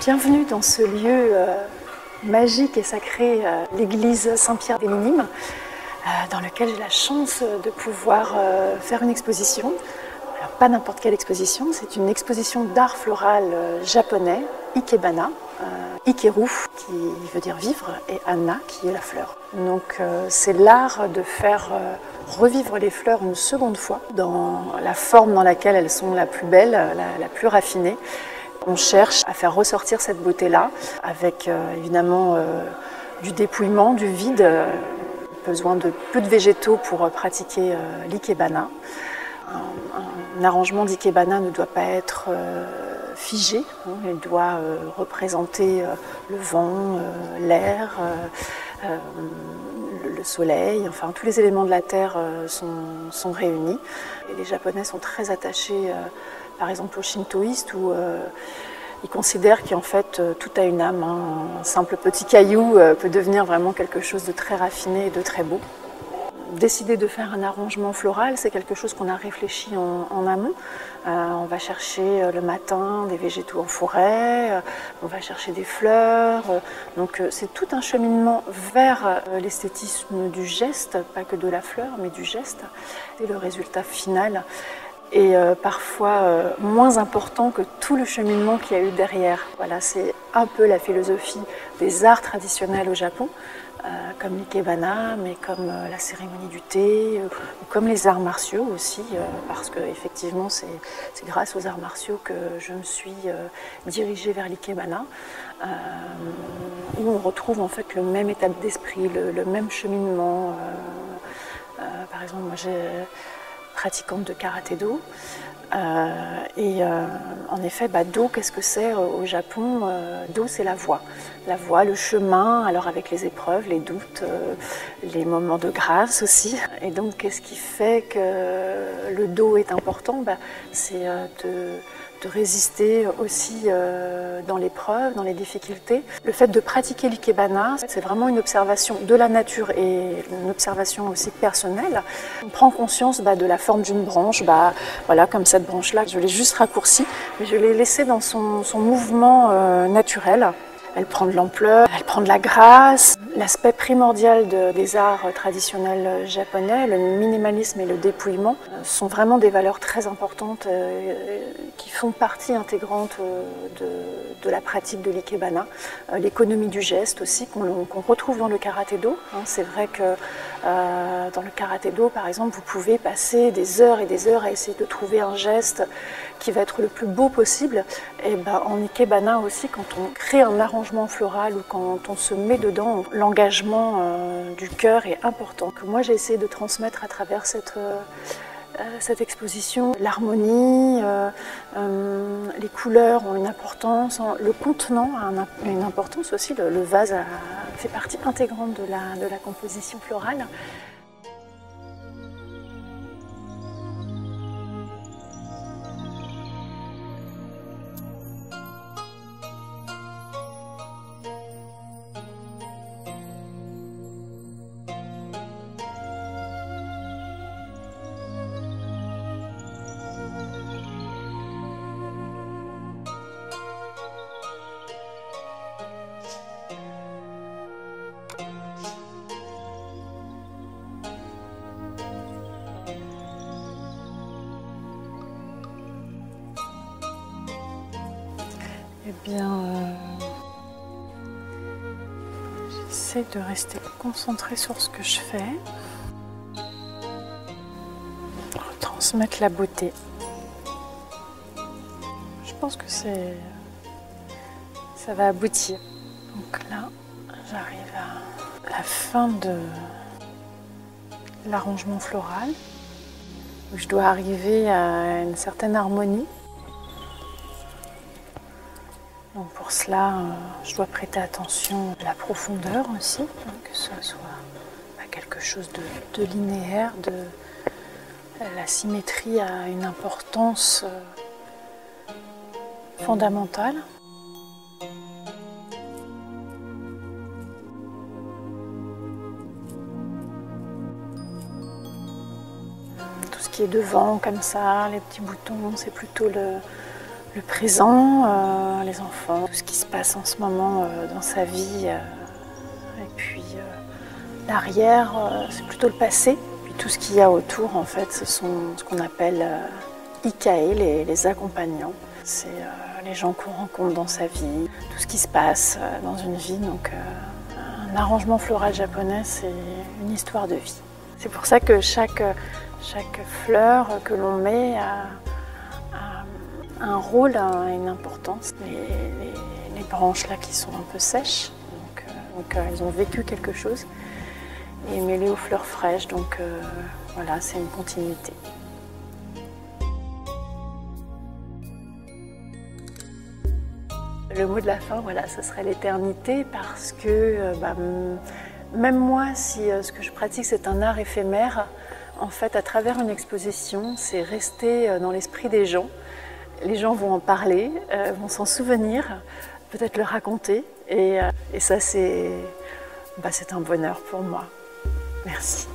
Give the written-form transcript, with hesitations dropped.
Bienvenue dans ce lieu magique et sacré, l'église Saint-Pierre des Minimes, dans lequel j'ai la chance de pouvoir faire une exposition. Alors, pas n'importe quelle exposition, c'est une exposition d'art floral japonais, Ikebana, Ikeru qui veut dire vivre et Anna qui est la fleur. Donc c'est l'art de faire revivre les fleurs une seconde fois dans la forme dans laquelle elles sont la plus belle, la plus raffinée. On cherche à faire ressortir cette beauté-là avec évidemment du dépouillement, du vide, besoin de peu de végétaux pour pratiquer l'ikebana. Un arrangement d'ikebana ne doit pas être figé, hein, il doit représenter le vent, l'air, le soleil, enfin tous les éléments de la terre sont réunis. Et les Japonais sont très attachés par exemple aux shintoïstes où ils considèrent qu'en fait tout a une âme. Un simple petit caillou peut devenir vraiment quelque chose de très raffiné et de très beau. Décider de faire un arrangement floral, c'est quelque chose qu'on a réfléchi en amont. On va chercher le matin des végétaux en forêt, on va chercher des fleurs. Donc c'est tout un cheminement vers l'esthétisme du geste, pas que de la fleur, mais du geste. Et le résultat final est parfois moins important que tout le cheminement qu'il y a eu derrière. Voilà, c'est un peu la philosophie des arts traditionnels au Japon. Comme l'ikebana, mais comme la cérémonie du thé, ou comme les arts martiaux aussi, parce que effectivement c'est grâce aux arts martiaux que je me suis dirigée vers l'ikebana, où on retrouve en fait le même état d'esprit, le même cheminement. Par exemple, moi j'ai pratiquante de karaté-do. En effet, do, qu'est-ce que c'est au Japon? Do, c'est la voie, le chemin, alors avec les épreuves, les doutes, les moments de grâce aussi. Et donc, qu'est-ce qui fait que le do est important? C'est de résister aussi dans l'épreuve, dans les difficultés. Le fait de pratiquer l'ikebana, c'est vraiment une observation de la nature et une observation aussi personnelle. On prend conscience de la forme d'une branche, voilà, comme cette branche-là, je l'ai juste raccourcie, mais je l'ai laissée dans son mouvement naturel. Elle prend de l'ampleur, elle prend de la grâce. L'aspect primordial des arts traditionnels japonais, le minimalisme et le dépouillement, sont vraiment des valeurs très importantes qui font partie intégrante de la pratique de l'ikebana. L'économie du geste aussi, qu'on retrouve dans le karaté-do. C'est vrai que dans le karaté-do, par exemple, vous pouvez passer des heures et des heures à essayer de trouver un geste qui va être le plus beau possible. Et en ikebana aussi, quand on crée un arrangement floral ou quand on se met dedans, l'engagement du cœur est important. Que moi j'ai essayé de transmettre à travers cette exposition. L'harmonie, les couleurs ont une importance, le contenant a une importance aussi, le vase fait partie intégrante de la composition florale. Eh bien, j'essaie de rester concentrée sur ce que je fais, retransmettre la beauté. Je pense que ça va aboutir. Donc là, j'arrive à la fin de l'arrangement floral, où je dois arriver à une certaine harmonie. Donc pour cela, je dois prêter attention à la profondeur aussi, que ce soit quelque chose de linéaire, la symétrie a une importance fondamentale. Tout ce qui est devant, comme ça, les petits boutons, c'est plutôt le présent, les enfants, tout ce qui se passe en ce moment dans sa vie. Et puis l'arrière, c'est plutôt le passé. Puis tout ce qu'il y a autour, en fait, ce sont ce qu'on appelle IKE, les accompagnants. C'est les gens qu'on rencontre dans sa vie, tout ce qui se passe dans une vie. Donc un arrangement floral japonais, c'est une histoire de vie. C'est pour ça que chaque fleur que l'on met a un rôle, a une importance. Les branches là qui sont un peu sèches, donc elles ont vécu quelque chose, et mêlées aux fleurs fraîches, donc voilà, c'est une continuité. Le mot de la fin, voilà, ce serait l'éternité, parce que même moi, si ce que je pratique c'est un art éphémère, en fait, à travers une exposition, c'est rester dans l'esprit des gens. Les gens vont en parler, vont s'en souvenir, peut-être le raconter, et ça c'est un bonheur pour moi. Merci.